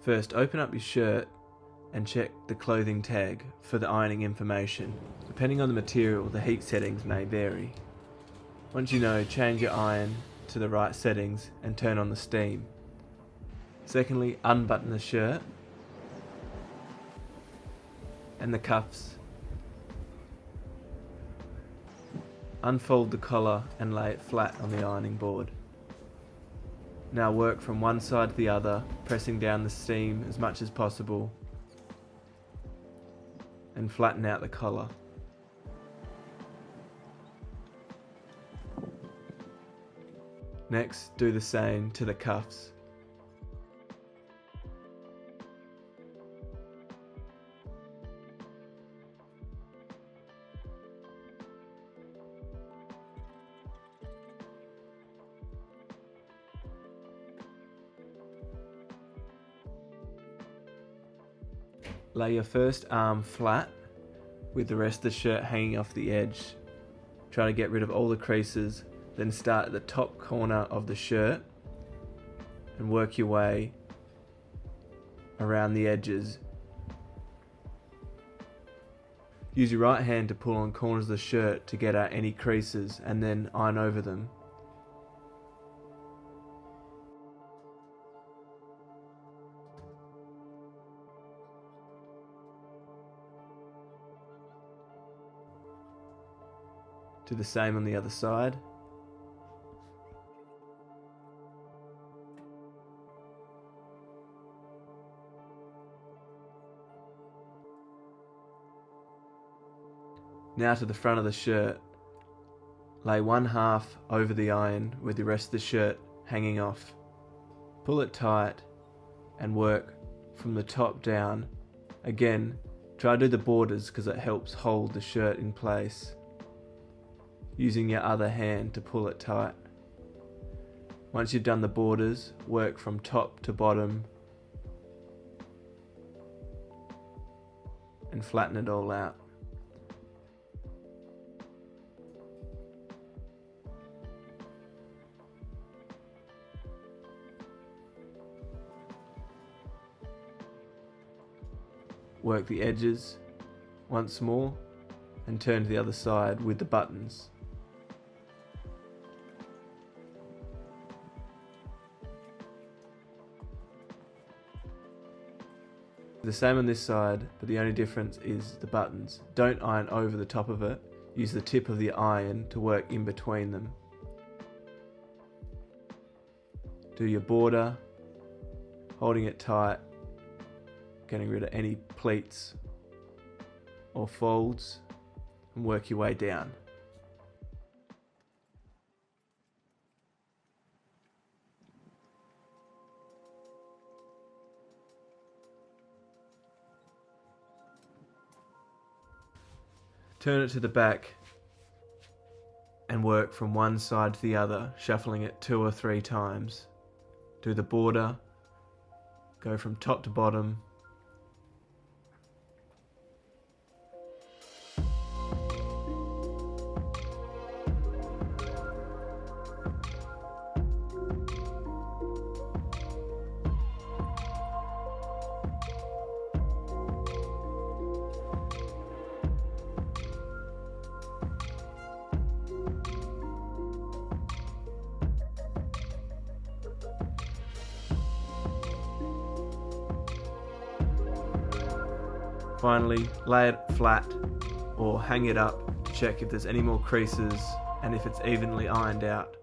First, open up your shirt and check the clothing tag for the ironing information. Depending on the material, the heat settings may vary. Once you know, change your iron to the right settings and turn on the steam. Secondly, unbutton the shirt and the cuffs. Unfold the collar and lay it flat on the ironing board. Now work from one side to the other, pressing down the seam as much as possible and flatten out the collar. Next, do the same to the cuffs. Lay your first arm flat with the rest of the shirt hanging off the edge. Try to get rid of all the creases, then start at the top corner of the shirt and work your way around the edges. Use your right hand to pull on corners of the shirt to get out any creases and then iron over them. Do the same on the other side. Now to the front of the shirt. Lay one half over the iron with the rest of the shirt hanging off. Pull it tight and work from the top down. Again, try to do the borders because it helps hold the shirt in place. Using your other hand to pull it tight. Once you've done the borders, work from top to bottom and flatten it all out. Work the edges once more and turn to the other side with the buttons. The same on this side, but the only difference is the buttons. Don't iron over the top of it. Use the tip of the iron to work in between them. Do your border, holding it tight, getting rid of any pleats or folds, and work your way down. Turn it to the back and work from one side to the other, shuffling it 2 or 3 times. Do the border, go from top to bottom, finally lay it flat or hang it up to check if there's any more creases and if it's evenly ironed out.